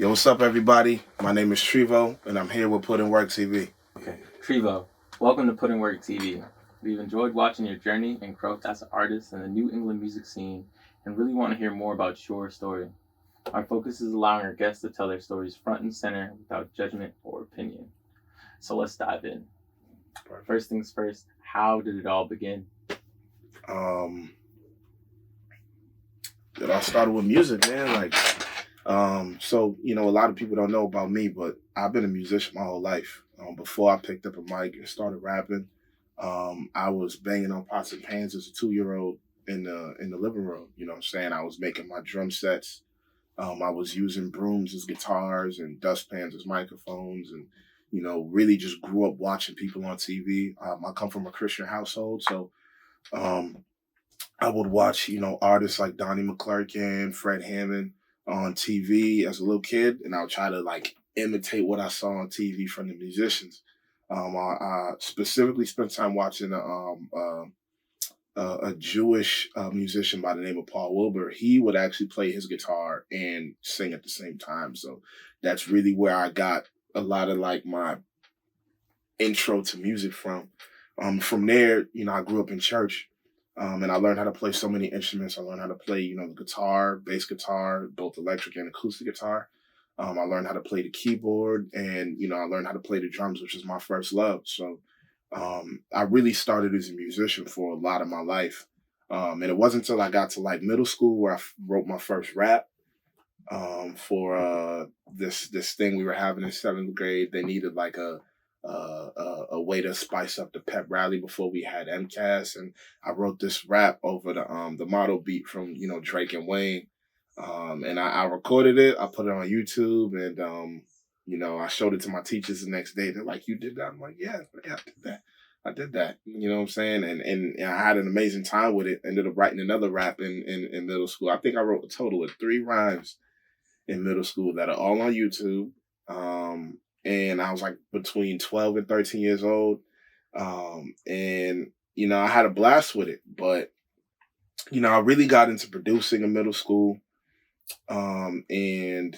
Yo, what's up, everybody? My name is Trevo, and I'm here with PUTINWORKTV. Okay, Trevo, welcome to PUTINWORKTV. We've enjoyed watching your journey and growth as an artist in the New England music scene and really want to hear more about your story. Our focus is allowing our guests to tell their stories front and center without judgment or opinion. So let's dive in. Perfect. First things first, how did it all begin? It all started with music, man. So, a lot of people don't know about me, but I've been a musician my whole life. Before I picked up a mic and started rapping, I was banging on pots and pans as a 2-year-old in the living room. You know what I'm saying? I was making my drum sets. I was using brooms as guitars and dustpans as microphones, and really just grew up watching people on TV. I come from a Christian household, so I would watch artists like Donnie McClurkin, Fred Hammond on TV as a little kid, and I would try to imitate what I saw on TV from the musicians. I specifically spent time watching a Jewish musician by the name of Paul Wilbur. He would actually play his guitar and sing at the same time. So that's really where I got a lot of my intro to music from. From there, I grew up in church, and I learned how to play so many instruments. I learned how to play, the guitar, bass guitar, both electric and acoustic guitar. I learned how to play the keyboard, and I learned how to play the drums, which is my first love. So I really started as a musician for a lot of my life. And it wasn't until I got to middle school where I wrote my first rap for this thing we were having in 7th grade. They needed a way to spice up the pep rally before we had MCAS, and I wrote this rap over the model beat from Drake and Wayne. And I recorded it. I put it on YouTube, and I showed it to my teachers the next day. They're like, "You did that?" I'm like, "Yeah, I did that. I did that." You know what I'm saying? And I had an amazing time with it. Ended up writing another rap in middle school. I think I wrote a total of 3 rhymes in middle school that are all on YouTube. And I was between 12 and 13 years old. And I had a blast with it. But I really got into producing in middle school. And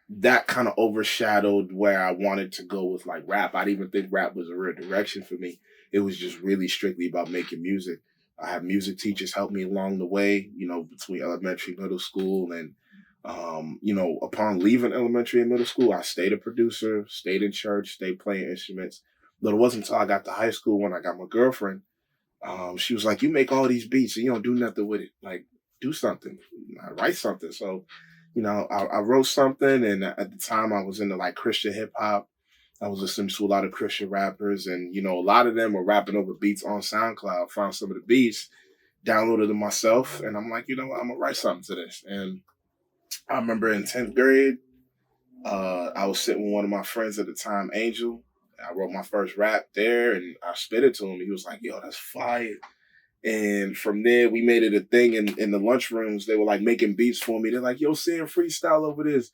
that kind of overshadowed where I wanted to go with rap. I didn't even think rap was a real direction for me. It was just really strictly about making music. I had music teachers help me along the way, between elementary, middle school, and upon leaving elementary and middle school, I stayed a producer, stayed in church, stayed playing instruments. But it wasn't until I got to high school when I got my girlfriend. She was like, "You make all these beats and you don't do nothing with it. Do something, write something." So, I wrote something, and at the time I was into Christian hip hop. I was listening to a lot of Christian rappers, and a lot of them were rapping over beats on SoundCloud. Found some of the beats, downloaded them myself, and I'm like, I'm gonna write something to this. And I remember in 10th grade, I was sitting with one of my friends at the time, Angel. I wrote my first rap there, and I spit it to him. He was like, "Yo, that's fire." And from there, we made it a thing in the lunchrooms. They were making beats for me. They're like, "Yo, sing freestyle over this."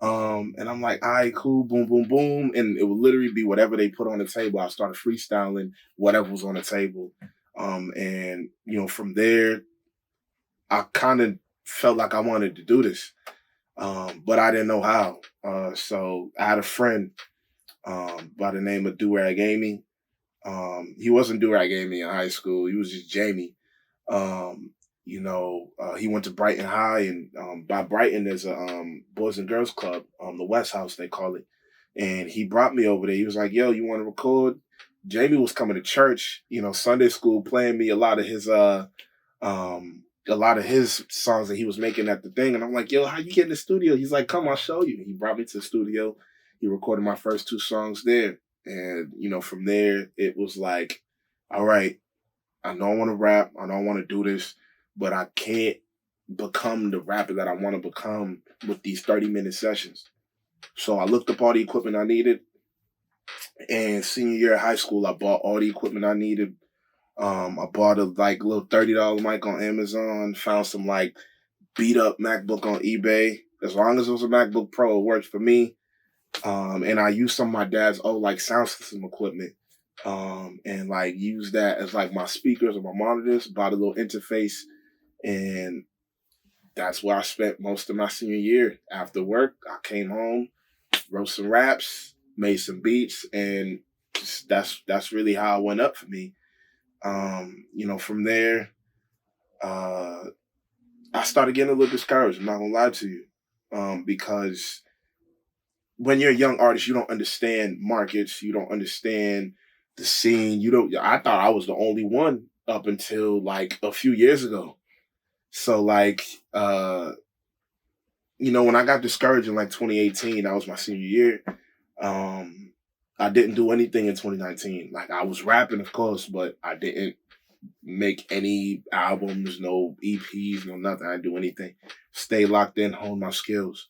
And I'm like, "All right, cool, boom, boom, boom." And it would literally be whatever they put on the table. I started freestyling whatever was on the table. And from there, I kind of felt like I wanted to do this. But I didn't know how. So I had a friend by the name of Durag Amy. He wasn't Durag Amy in high school. He was just Jamie. He went to Brighton High, and by Brighton there's a Boys and Girls Club, the West House they call it. And he brought me over there. He was like, "Yo, you want to record?" Jamie was coming to church, Sunday school, playing me a lot of his songs that he was making at the thing. And I'm like, "Yo, how you get in the studio?" He's like, "Come, I'll show you." He brought me to the studio. He recorded my first 2 songs there. And, from there, it was like, all right, I know I want to rap. I know I want to do this, but I can't become the rapper that I want to become with these 30-minute sessions. So I looked up all the equipment I needed. And senior year of high school, I bought all the equipment I needed. I bought a little $30 mic on Amazon, found some beat up MacBook on eBay. As long as it was a MacBook Pro, it worked for me. And I used some of my dad's old sound system equipment, and used that as my speakers or my monitors. Bought a little interface, and that's where I spent most of my senior year. After work, I came home, wrote some raps, made some beats, and just, that's really how it went up for me. From there, uh, I started getting a little discouraged. I'm not gonna lie to you, because when you're a young artist, you don't understand markets, you don't understand the scene. You don't. I thought I was the only one up until like a few years ago. So like, when I got discouraged in like 2018, that was my senior year. I didn't do anything in 2019. Like I was rapping, of course, but I didn't make any albums, no EPs, no nothing. I didn't do anything. Stay locked in, hone my skills.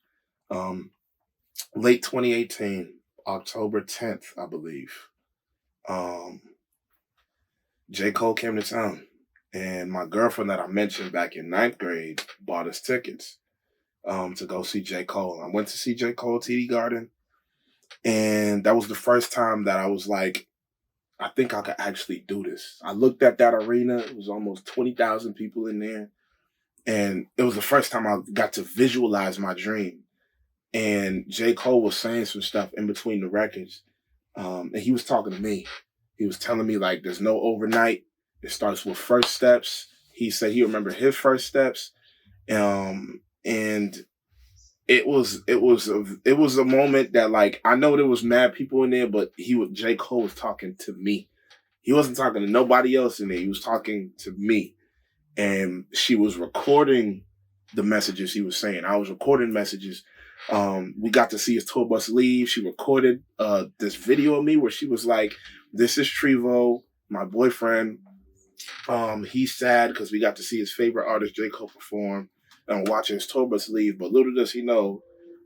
Late 2018, October 10th, I believe. J. Cole came to town, and my girlfriend that I mentioned back in ninth grade bought us tickets to go see J. Cole. I went to see J. Cole TD Garden, and that was the first time that I was like, I think I could actually do this. I looked at that arena. It was almost 20,000 people in there, and it was the first time I got to visualize my dream. And J. Cole was saying some stuff in between the records, and he was talking to me. He was telling me like, there's no overnight. It starts with first steps. He said he remembered his first steps, and it was a moment that like I know there was mad people in there, but J. Cole was talking to me. He wasn't talking to nobody else in there. He was talking to me, and she was recording the messages he was saying. I was recording messages. We got to see his tour bus leave. She recorded this video of me where she was like, "This is Trevo, my boyfriend. He's sad because we got to see his favorite artist, J. Cole, perform, and watching his tour bus leave. But little does he know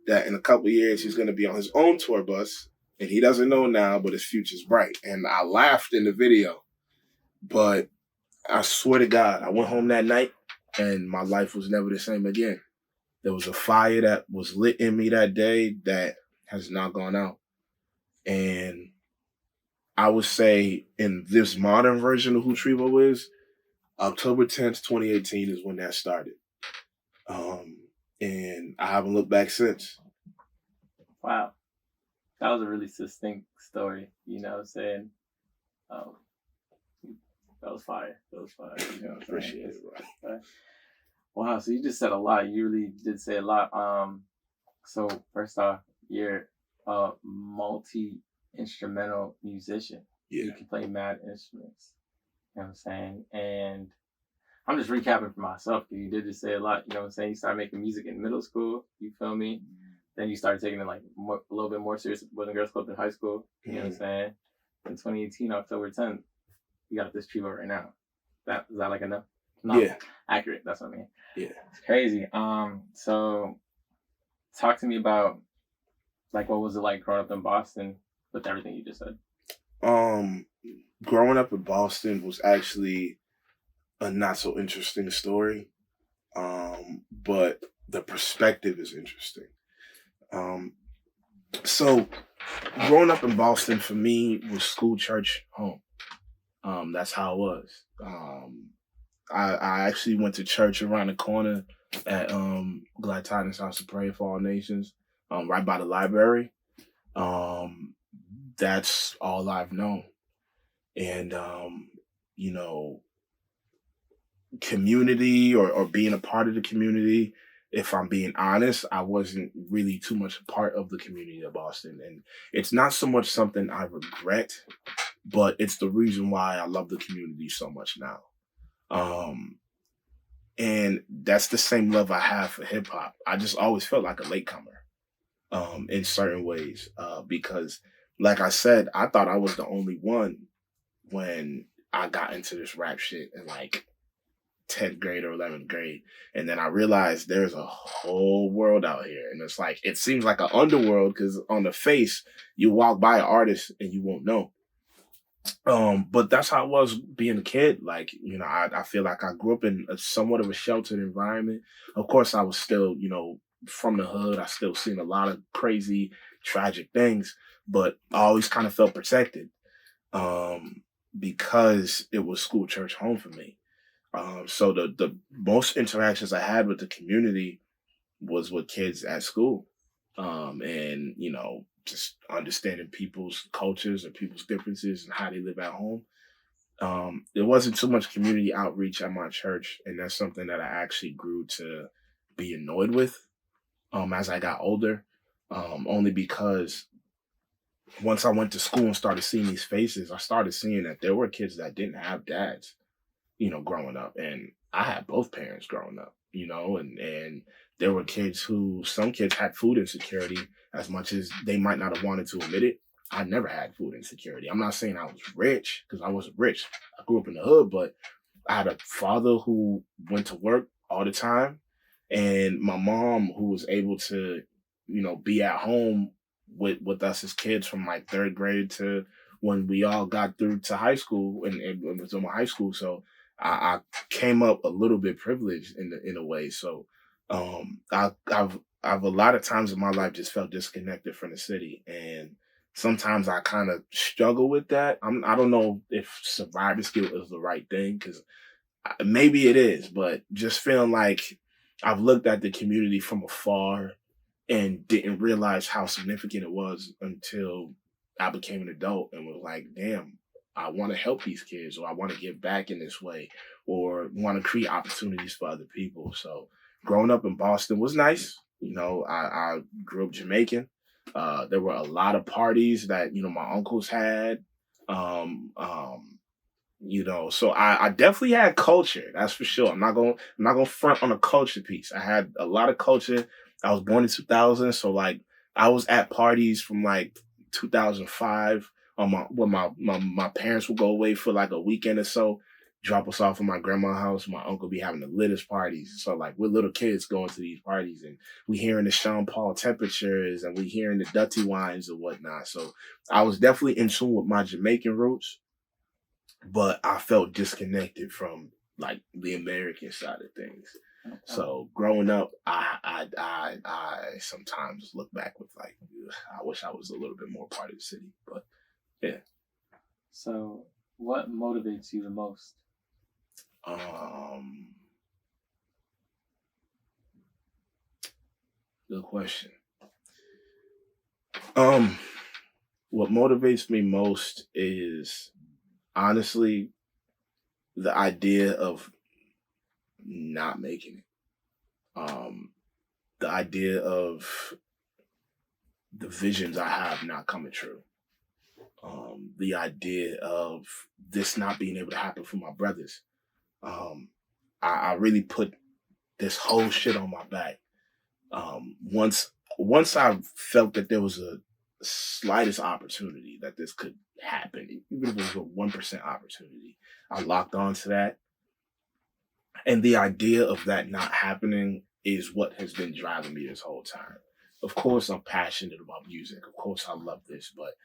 that in a couple of years, he's going to be on his own tour bus. And he doesn't know now, but his future's bright." And I laughed in the video. But I swear to God, I went home that night and my life was never the same again. There was a fire that was lit in me that day that has not gone out. And I would say in this modern version of who Trevo is, October 10th, 2018 is when that started. And I haven't looked back since. Wow. That was a really succinct story, you know what I'm saying? That was fire. You know what I'm saying? Appreciate it, bro. Wow, so you just said a lot. You really did say a lot. So first off, you're a multi-instrumental musician. Yeah. You can play mad instruments. You know what I'm saying? And I'm just recapping for myself, because you did just say a lot. You know what I'm saying? You started making music in middle school. You feel me? Then you started taking it like a little bit more serious with Boys and Girls Club in high school. You know what I'm saying? In 2018, October 10th, you got this Trevo right now. Is that like enough? No, yeah. Accurate. That's what I mean. Yeah. It's crazy. So talk to me about like what was it like growing up in Boston with everything you just said? Growing up in Boston was actually a not so interesting story. But the perspective is interesting. So growing up in Boston for me was school, church, home. That's how it was. I actually went to church around the corner at Glad Tidings House of Prayer for All Nations, right by the library. That's all I've known. And, community or being a part of the community, if I'm being honest, I wasn't really too much a part of the community of Boston. And it's not so much something I regret, but it's the reason why I love the community so much now. And that's the same love I have for hip hop. I just always felt like a latecomer, in certain ways, because like I said, I thought I was the only one when I got into this rap shit in like 10th grade or 11th grade. And then I realized there's a whole world out here. And it's like, it seems like an underworld because on the face, you walk by an artist and you won't know. But that's how it was being a kid. Like, I feel like I grew up in somewhat of a sheltered environment. Of course, I was still, from the hood. I still seen a lot of crazy, tragic things, but I always kind of felt protected, because it was school, church, home for me. So the most interactions I had with the community was with kids at school. And just understanding people's cultures and people's differences and how they live at home. There wasn't too much community outreach at my church, and that's something that I actually grew to be annoyed with as I got older. Only because once I went to school and started seeing these faces, I started seeing that there were kids that didn't have dads, growing up. And I had both parents growing up, and there were some kids had food insecurity as much as they might not have wanted to admit it. I never had food insecurity. I'm not saying I was rich because I wasn't rich. I grew up in the hood, but I had a father who went to work all the time and my mom who was able to, be at home with us as kids from like third grade to when we all got through to high school and it was in my high school. So I came up a little bit privileged in a way. So I've a lot of times in my life just felt disconnected from the city, and sometimes I kind of struggle with that. I don't know if survivor skill is the right thing because maybe it is, but just feeling like I've looked at the community from afar and didn't realize how significant it was until I became an adult and was like, damn, I want to help these kids or I want to give back in this way or want to create opportunities for other people. So growing up in Boston was nice. I grew up Jamaican. There were a lot of parties that, my uncles had. So I definitely had culture. That's for sure. I'm not gonna front on a culture piece. I had a lot of culture. I was born in 2000, so like I was at parties from like 2005. When my parents would go away for like a weekend or so, drop us off at my grandma's house. My uncle be having the littest parties. So like we're little kids going to these parties and we hearing the Sean Paul temperatures and we hearing the Dutty wines and whatnot. So I was definitely in tune with my Jamaican roots, but I felt disconnected from like the American side of things. Okay. So growing up, I sometimes look back with like, "Ugh, I wish I was a little bit more part of the city." But yeah. So, what motivates you the most? Good question. What motivates me most is honestly the idea of not making it. The idea of the visions I have not coming true. The idea of this not being able to happen for my brothers. I really put this whole shit on my back. Once I felt that there was a slightest opportunity that this could happen, even if it was a 1% opportunity, I locked onto that. And the idea of that not happening is what has been driving me this whole time. Of course, I'm passionate about music. Of course, I love this, but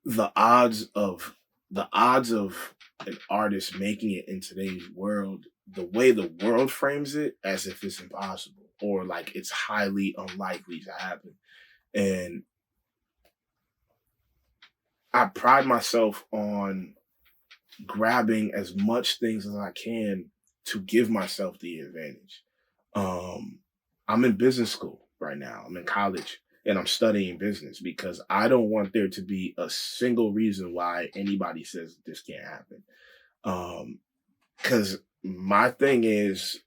the odds of an artist making it in today's world, the way the world frames it, as if it's impossible or like it's highly unlikely to happen. And I pride myself on grabbing as much things as I can to give myself the advantage. I'm in business school right now. I'm in college and I'm studying business because I don't want there to be a single reason why anybody says this can't happen. Because my thing is,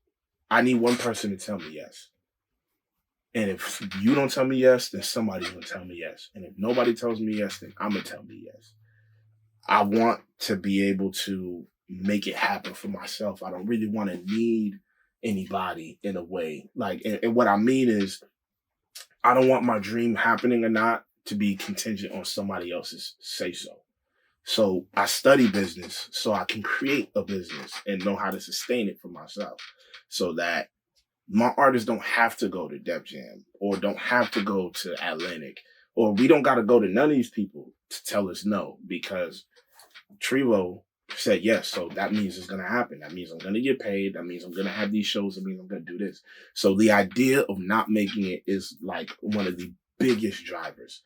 I need one person to tell me yes. And if you don't tell me yes, then somebody's gonna tell me yes. And if nobody tells me yes, then I'm gonna tell me yes. I want to be able to make it happen for myself. I don't really want to need anybody in a way. Like, and what I mean is, I don't want my dream happening or not to be contingent on somebody else's say so. So I study business so I can create a business and know how to sustain it for myself so that my artists don't have to go to Def Jam or don't have to go to Atlantic or we don't got to go to none of these people to tell us no because Trevo said yes. So that means it's going to happen. That means I'm going to get paid. That means I'm going to have these shows. That means I'm going to do this. So the idea of not making it is like one of the biggest drivers.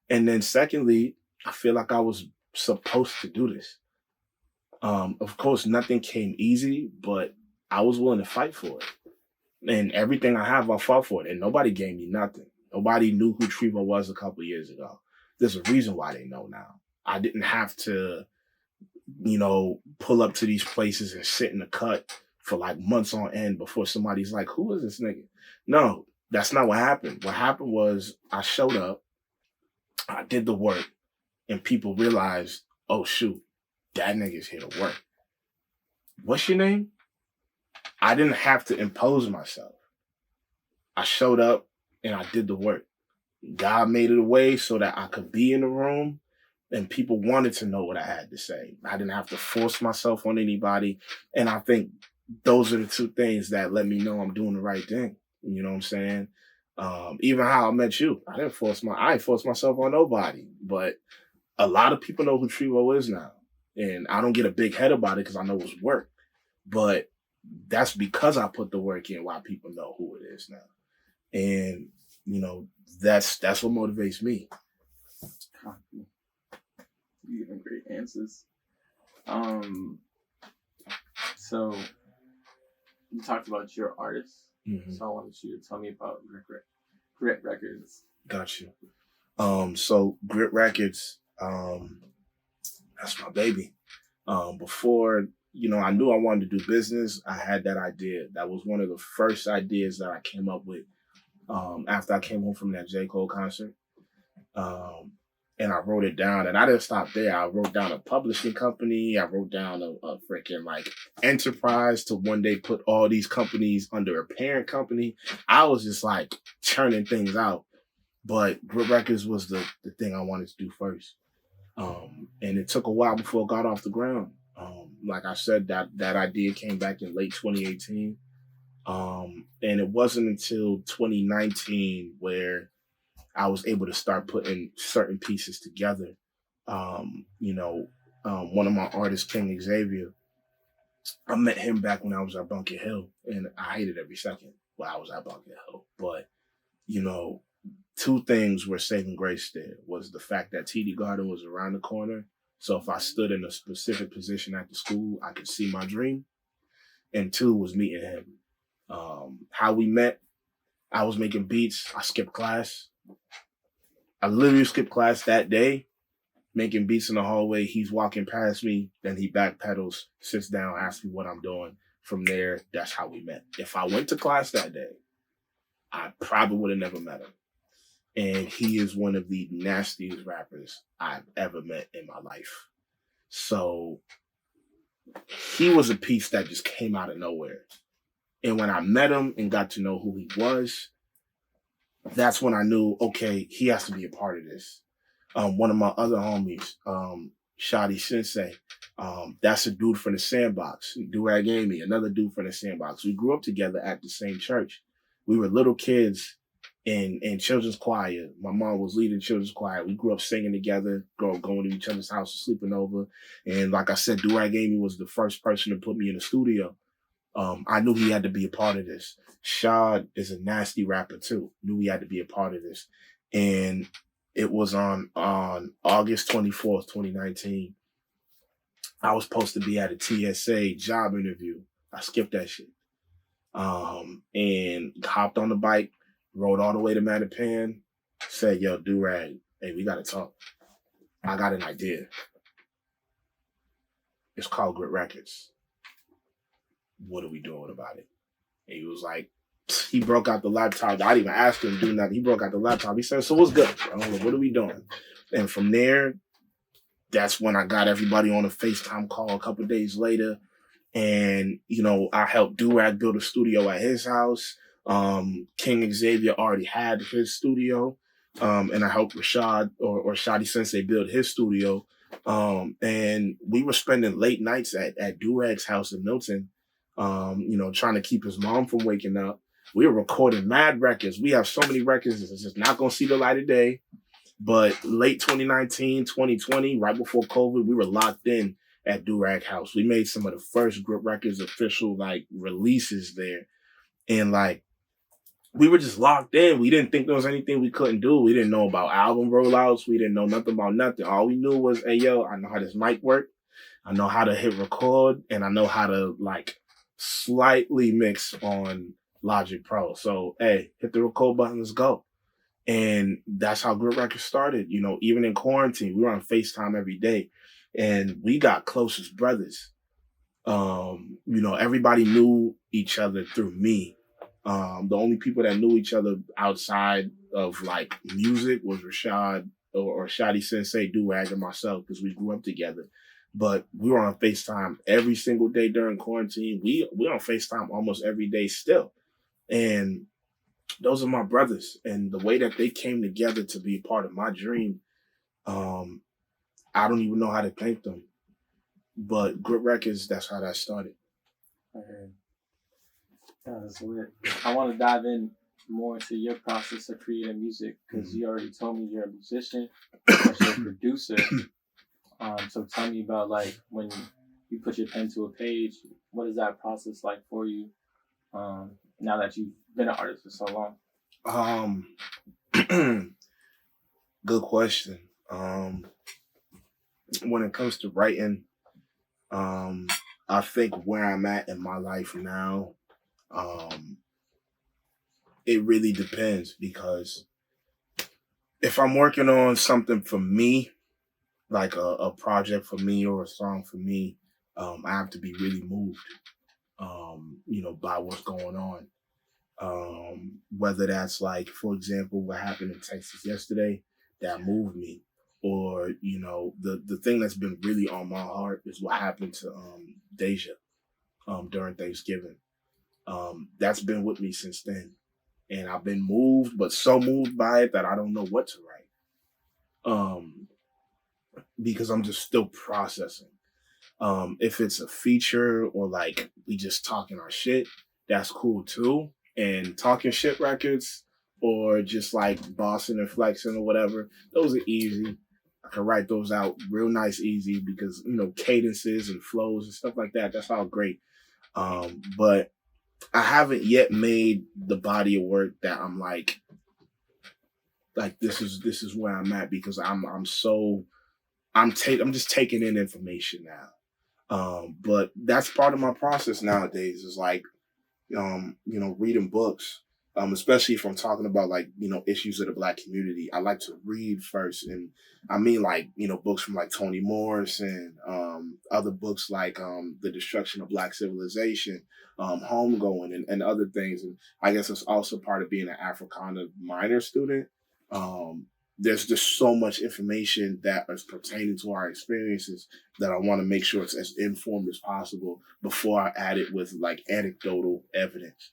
And then secondly, I feel like I was supposed to do this. Of course, nothing came easy, but I was willing to fight for it. And everything I have, I fought for it. And nobody gave me nothing. Nobody knew who Trevo was a couple of years ago. There's a reason why they know now. I didn't have to, pull up to these places and sit in the cut for like months on end before somebody's like, who is this nigga? No, that's not what happened. What happened was I showed up, I did the work, and people realized, oh shoot, that nigga's here to work. What's your name? I didn't have to impose myself. I showed up and I did the work. God made it a way so that I could be in the room and people wanted to know what I had to say. I didn't have to force myself on anybody. And I think those are the two things that let me know I'm doing the right thing. You know what I'm saying? Even how I met you, I didn't force myself on nobody. But a lot of people know who Trevo is now. And I don't get a big head about it because I know it's work. But that's because I put the work in why people know who it is now. And, that's what motivates me. You giving great answers. So you talked about your artist. Mm-hmm. So I wanted you to tell me about Grit Records. Got you. So Grit Records, that's my baby. Before, I knew I wanted to do business, I had that idea. That was one of the first ideas that I came up with after I came home from that J. Cole concert. And I wrote it down, and I didn't stop there. I wrote down a publishing company. I wrote down a freaking enterprise to one day put all these companies under a parent company. I was just churning things out. But Grit Records was the thing I wanted to do first. And it took a while before it got off the ground. Like I said, that idea came back in late 2018. And it wasn't until 2019 where I was able to start putting certain pieces together. One of my artists, King Xavier, I met him back when I was at Bunker Hill, and I hated every second while I was at Bunker Hill. But, two things were saving grace there was the fact that TD Garden was around the corner. So if I stood in a specific position at the school, I could see my dream. And two was meeting him. How we met, I was making beats. I skipped class. I literally skipped class that day, making beats in the hallway. He's walking past me. Then he backpedals, sits down, asks me what I'm doing. From there, that's how we met. If I went to class that day, I probably would have never met him. And he is one of the nastiest rappers I've ever met in my life. So he was a piece that just came out of nowhere. And when I met him and got to know who he was, that's when I knew, okay, he has to be a part of this. One of my other homies, Shadi Sensei, that's a dude from the Sandbox. Durag Amy, another dude from the Sandbox. We grew up together at the same church. We were little kids in children's choir. My mom was leading children's choir. We grew up singing together, going to each other's house, sleeping over. And like I said, Durag Amy was the first person to put me in the studio. I knew he had to be a part of this. Shad is a nasty rapper too. Knew he had to be a part of this. And it was on August 24th, 2019. I was supposed to be at a TSA job interview. I skipped that shit. And hopped on the bike, rode all the way to Mattapan, said, yo, Durag, hey, we gotta talk. I got an idea. It's called Grit Records. What are we doing about it? And he was like, he broke out the laptop. I didn't even ask him to do nothing. He broke out the laptop. He said, so what's good, bro? What are we doing? And from there, that's when I got everybody on a FaceTime call a couple of days later. And, I helped Durag build a studio at his house. King Xavier already had his studio. And I helped Rashad or Shadi Sensei build his studio. And we were spending late nights at Durag's house in Milton, trying to keep his mom from waking up. We were recording mad records. We have so many records. It's just not going to see the light of day. But late 2019, 2020, right before COVID, we were locked in at Durag House. We made some of the first Grit Records official releases there. And we were just locked in. We didn't think there was anything we couldn't do. We didn't know about album rollouts. We didn't know nothing about nothing. All we knew was, hey, yo, I know how this mic work. I know how to hit record, and I know how to like slightly mix on Logic Pro. So hey, hit the record button, let's go. And that's how Grit Records started. You know, even in quarantine, we were on FaceTime every day, and we got close as brothers. You know, everybody knew each other through me. The only people that knew each other outside of like music was Rashad or Shadi Sensei, Durag, and myself, because we grew up together. But we were on FaceTime every single day during quarantine. We on FaceTime almost every day still. And those are my brothers. And the way that they came together to be a part of my dream, um, I don't even know how to thank them. But Grit Records, that's how that started. Okay. Yeah, that's weird. I want to dive in more into your process of creating music because you already told me you're a musician, but you're a producer. So tell me about like when you put your pen to a page. What is that process like for you? Now that you've been an artist for so long. Good question. When it comes to writing, I think where I'm at in my life now, it really depends, because if I'm working on something for me, like a project for me or a song for me, I have to be really moved, you know, by what's going on. Whether that's like, for example, what happened in Texas yesterday, that moved me. Or, you know, the thing that's been really on my heart is what happened to Deja during Thanksgiving. That's been with me since then. And I've been moved, but so moved by it that I don't know what to write. Because I'm just still processing. If it's a feature or like we just talking our shit, that's cool too. And talking shit records or just like bossing and flexing or whatever, those are easy. I can write those out real nice, easy, because, you know, cadences and flows and stuff like that, that's all great. But I haven't yet made the body of work that I'm like this is where I'm at, because I'm just taking in information now. But that's part of my process nowadays, is like, you know, reading books, especially if I'm talking about like, you know, issues of the Black community. I like to read first. And I mean, like, you know, books from like Toni Morrison, other books like The Destruction of Black Civilization, Homegoing, and other things. And I guess it's also part of being an Africana minor student. There's just so much information that is pertaining to our experiences that I want to make sure it's as informed as possible before I add it with like anecdotal evidence.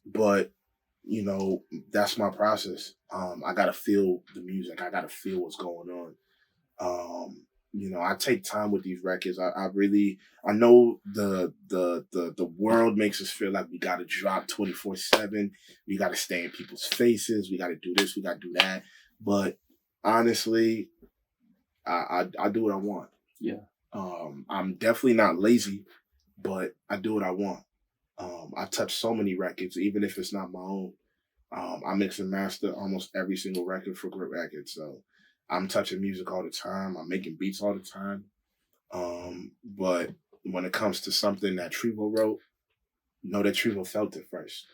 But you know, that's my process. I gotta feel the music. I gotta feel what's going on. You know, I take time with these records. I know the world makes us feel like we gotta drop 24/7. We gotta stay in people's faces. We gotta do this. We gotta do that. But honestly, I do what I want. Yeah. I'm definitely not lazy, but I do what I want. I touch so many records, even if it's not my own. I mix and master almost every single record for Grit Records. So I'm touching music all the time. I'm making beats all the time. But when it comes to something that Trevo wrote, know that Trevo felt it first.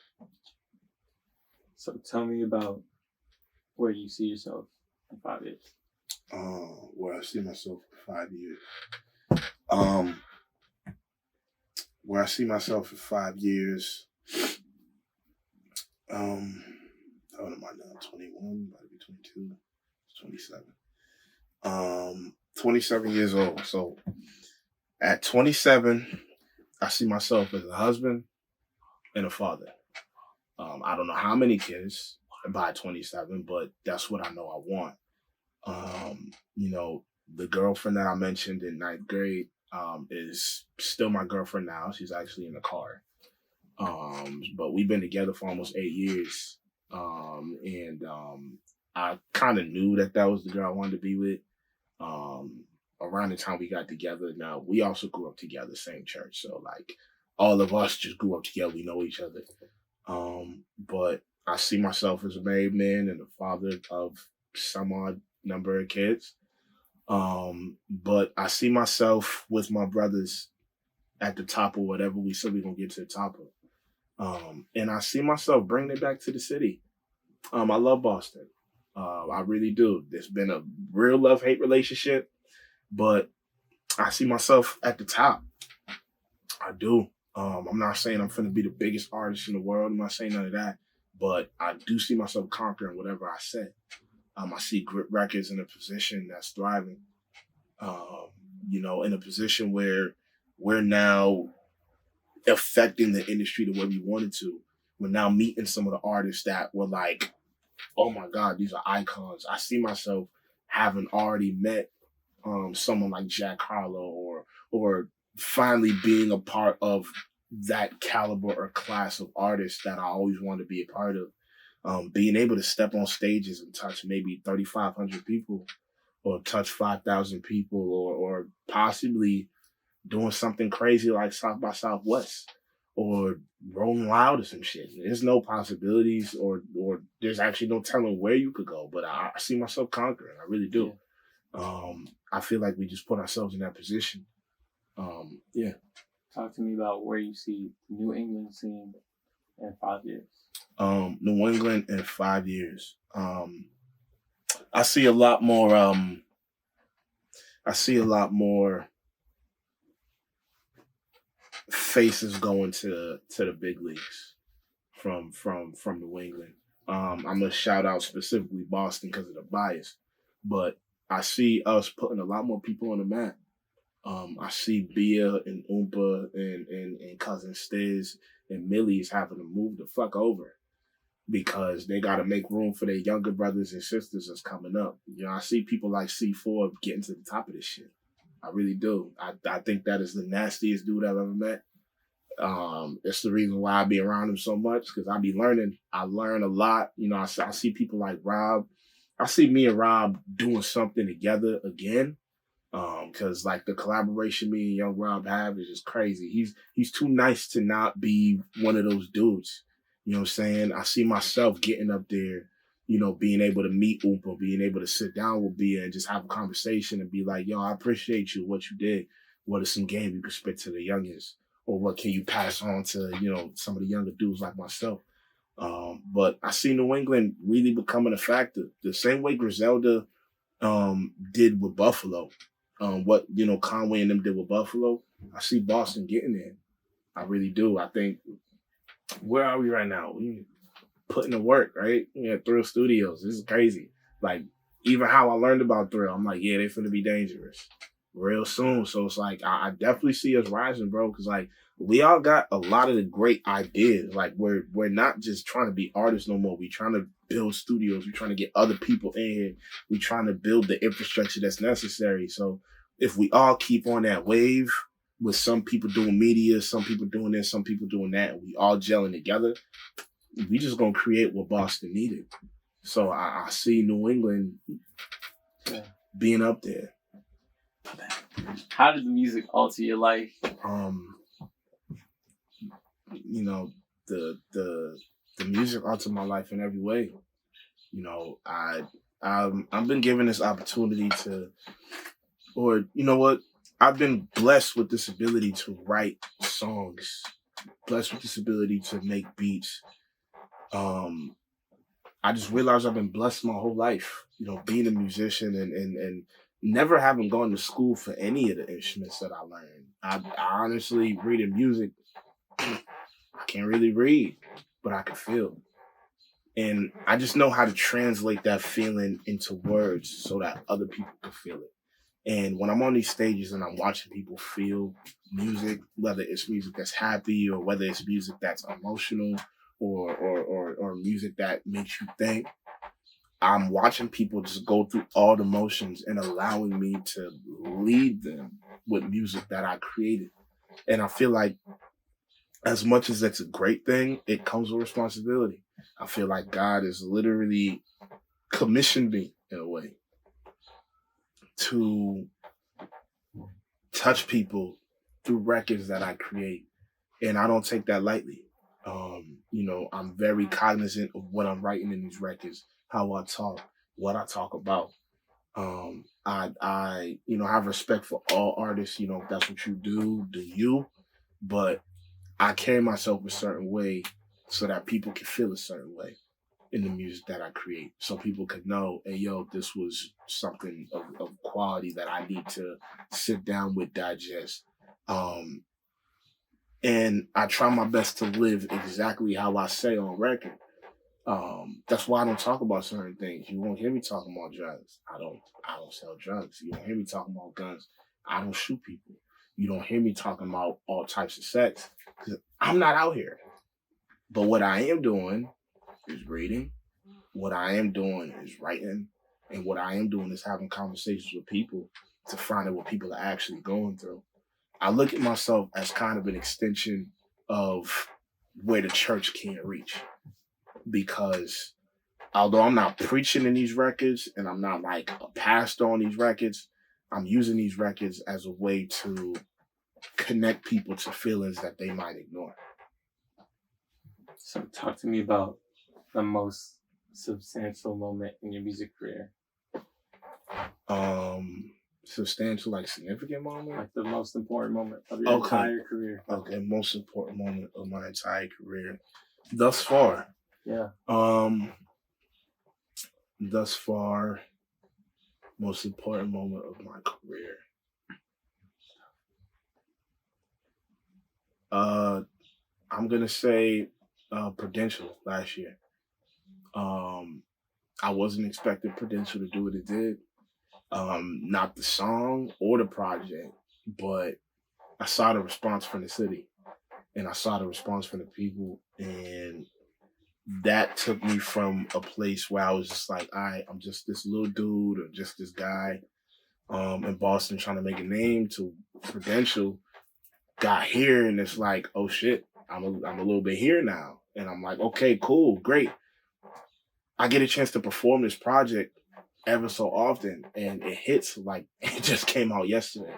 So tell me about where you see yourself in 5 years. Where I see myself in 5 years. Where I see myself in 5 years. How old am I now? 21, about to be 22, 27. 27 years old. So at 27, I see myself as a husband and a father. I don't know how many kids by 27, but that's what I know I want. You know, the girlfriend that I mentioned in 9th grade is still my girlfriend now. She's actually in the car. But we've been together for almost 8 years. And I kind of knew that was the girl I wanted to be with. Around the time we got together. Now, we also grew up together, same church. So, like, all of us just grew up together. We know each other. But I see myself as a married man and a father of some odd number of kids. But I see myself with my brothers at the top of whatever we said we're gonna get to the top of. And I see myself bringing it back to the city. I love Boston. I really do. There's been a real love-hate relationship, but I see myself at the top. I do. I'm not saying I'm finna be the biggest artist in the world. I'm not saying none of that. But I do see myself conquering whatever I say. I see Grit Records in a position that's thriving. In a position where we're now affecting the industry the way we wanted to. We're now meeting some of the artists that were like, oh my God, these are icons. I see myself having already met someone like Jack Harlow or finally being a part of that caliber or class of artists that I always wanted to be a part of. Being able to step on stages and touch maybe 3,500 people or touch 5,000 people or possibly doing something crazy like South by Southwest or Rolling Loud or some shit. There's no possibilities or there's actually no telling where you could go, but I see myself conquering. I really do. Yeah. I feel like we just put ourselves in that position. Yeah. Talk to me about where you see New England scene in 5 years. New England in 5 years. I see a lot more. I see a lot more faces going to the big leagues from New England. I'm gonna shout out specifically Boston because of the bias, but I see us putting a lot more people on the map. I see Bia and Oompa and Cousin Stiz and Millie's having to move the fuck over because they got to make room for their younger brothers and sisters that's coming up. I see people like C4 getting to the top of this shit. I really do. I think that is the nastiest dude I've ever met. It's the reason why I be around him so much because I be learning. I learn a lot. I see people like Rob. I see me and Rob doing something together again. Because like the collaboration me and Young Rob have is just crazy. He's too nice to not be one of those dudes. You know what I'm saying? I see myself getting up there, being able to meet Oompa, being able to sit down with Bia and just have a conversation and be like, yo, I appreciate you, what you did. What is some game you can spit to the youngest? Or what can you pass on to, some of the younger dudes like myself? But I see New England really becoming a factor. The same way Griselda did with Buffalo. What Conway and them did with Buffalo. I see Boston getting there. I really do. I think, where are we right now? We putting the work, right? We at Thrill Studios. This is crazy. Like, even how I learned about Thrill, I'm like, yeah, they're finna be dangerous real soon. So it's like, I definitely see us rising, bro, because like, we all got a lot of the great ideas. Like, we're not just trying to be artists no more. We trying to build studios. We're trying to get other people in here. We're trying to build the infrastructure that's necessary. So if we all keep on that wave, with some people doing media, some people doing this, some people doing that, and we all gelling together, we just gonna create what Boston needed. So I see New England being up there. How did the music alter your life? The music altered my life in every way. I've been given this opportunity to, or you know what? I've been blessed with this ability to write songs, blessed with this ability to make beats. I just realized I've been blessed my whole life, being a musician and never having gone to school for any of the instruments that I learned. I honestly, reading music, I can't really read, but I can feel. And I just know how to translate that feeling into words so that other people can feel it. And when I'm on these stages and I'm watching people feel music, whether it's music that's happy or whether it's music that's emotional or music that makes you think, I'm watching people just go through all the motions and allowing me to lead them with music that I created. And I feel like as much as that's a great thing, it comes with responsibility. I feel like God has literally commissioned me in a way to touch people through records that I create. And I don't take that lightly. I'm very cognizant of what I'm writing in these records, how I talk, what I talk about. I have respect for all artists. If that's what you do you. But I carry myself a certain way so that people can feel a certain way in the music that I create. So people could know, hey, yo, this was something of quality that I need to sit down with, digest. Um, and I try my best to live exactly how I say on record. That's why I don't talk about certain things. You won't hear me talking about drugs. I don't sell drugs. You don't hear me talking about guns. I don't shoot people. You don't hear me talking about all types of sex because I'm not out here. But what I am doing is reading. What I am doing is writing. And what I am doing is having conversations with people to find out what people are actually going through. I look at myself as kind of an extension of where the church can't reach because although I'm not preaching in these records and I'm not like a pastor on these records, I'm using these records as a way to connect people to feelings that they might ignore. So talk to me about the most substantial moment in your music career. Substantial, like significant moment? Like the most important moment of your entire career. Okay, most important moment of my entire career. Thus far. Yeah. Thus far, most important moment of my career. I'm gonna say Prudential last year. I wasn't expecting Prudential to do what it did. Not the song or the project, but I saw the response from the city and I saw the response from the people, and that took me from a place where I was just like, all right, I'm just this little dude or just this guy in Boston trying to make a name, to Prudential got here and it's like, oh shit, I'm a little bit here now. And I'm like, okay, cool, great. I get a chance to perform this project ever so often and it hits like it just came out yesterday.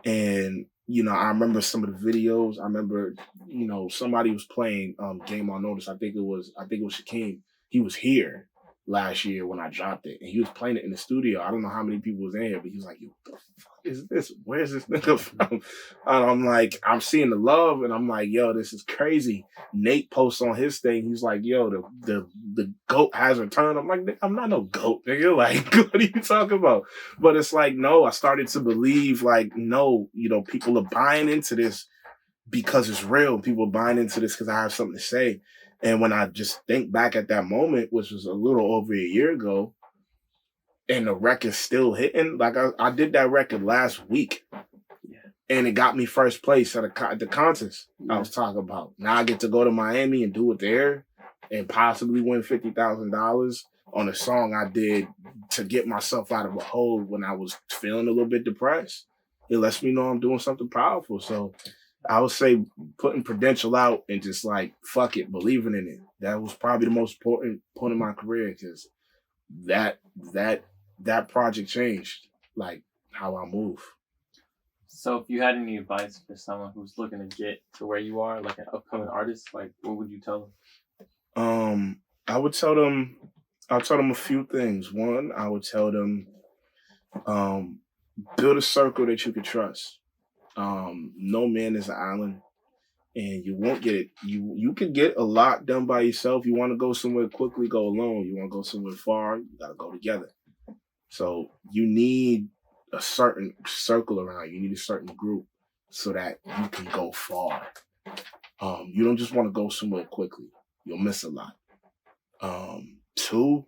And I remember some of the videos. I remember, somebody was playing Game on Notice. I think it was Shaquem. He was here last year when I dropped it. And he was playing it in the studio. I don't know how many people was in here, but he was like, yo, what the fuck is this? Where's this nigga from? And I'm like, I'm seeing the love and I'm like, yo, this is crazy. Nate posts on his thing. He's like, yo, the GOAT has returned. I'm like, I'm not no GOAT, nigga. Like, what are you talking about? But it's like, no, I started to believe like, no, people are buying into this because it's real. People are buying into this because I have something to say. And when I just think back at that moment, which was a little over a year ago, and the record's still hitting, like I did that record last week. And it got me first place at the contest I was talking about. Now I get to go to Miami and do it there and possibly win $50,000 on a song I did to get myself out of a hole when I was feeling a little bit depressed. It lets me know I'm doing something powerful. So I would say putting Prudential out and just like, fuck it, believing in it. That was probably the most important point in my career because that project changed like how I move. So if you had any advice for someone who's looking to get to where you are, like an upcoming artist, like what would you tell them? I'll tell them a few things. One, I would tell them build a circle that you can trust. No man is an island and you won't get it. You can get a lot done by yourself. You want to go somewhere quickly, go alone. You want to go somewhere far, you gotta go together. So you need a certain circle around you. You need a certain group so that you can go far. You don't just want to go somewhere quickly. You'll miss a lot. Two,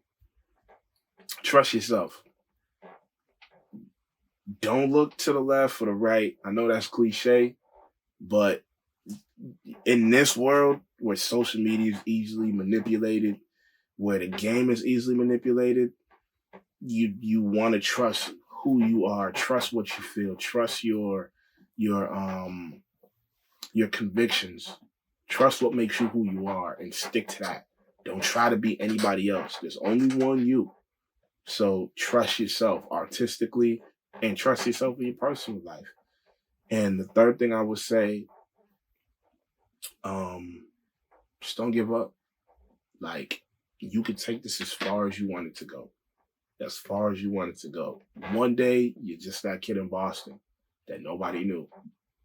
trust yourself. Don't look to the left or the right. I know that's cliche, but in this world where social media is easily manipulated, where the game is easily manipulated, you want to trust who you are, trust what you feel, trust your convictions, trust what makes you who you are, and stick to that. Don't try to be anybody else. There's only one you. So trust yourself artistically and trust yourself in your personal life. And the third thing I would say, just don't give up. Like, you can take this as far as you want it to go. as far as you wanted to go. One day, you're just that kid in Boston that nobody knew.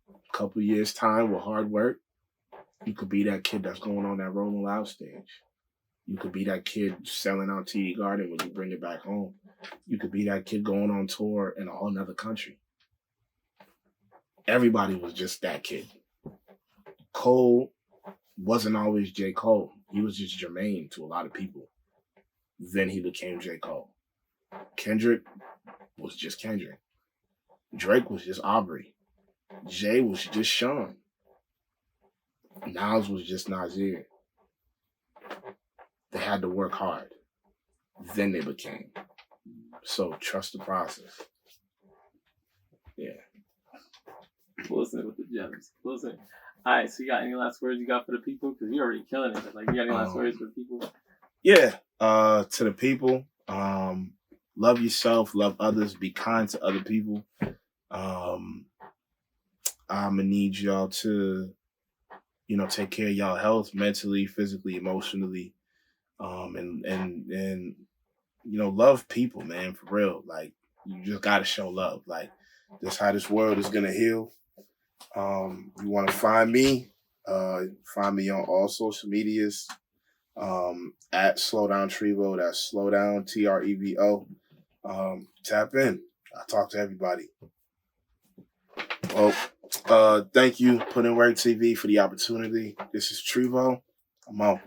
A couple of years' time with hard work, you could be that kid that's going on that Rolling Loud stage. You could be that kid selling out TD Garden when you bring it back home. You could be that kid going on tour in a whole nother country. Everybody was just that kid. Cole wasn't always J. Cole. He was just Jermaine to a lot of people. Then he became J. Cole. Kendrick was just Kendrick. Drake was just Aubrey. Jay was just Sean. Nas was just Nasir. They had to work hard. Then they became. So trust the process. Yeah. Listen with the gems. Listen. All right, so you got any last words you got for the people? Because you're already killing it. But like, you got any last words for the people? Yeah. To the people, love yourself, love others, be kind to other people. I'm gonna need y'all to, take care of y'all health mentally, physically, emotionally, and love people, man, for real. Like, you just gotta show love. Like, that's how this world is gonna heal. You want to find me on all social medias at Slowdown Trevo. That's Slowdown Trevo. Tap in. I talk to everybody. Well, thank you, Put In Work TV, for the opportunity. This is Trevo. I'm out.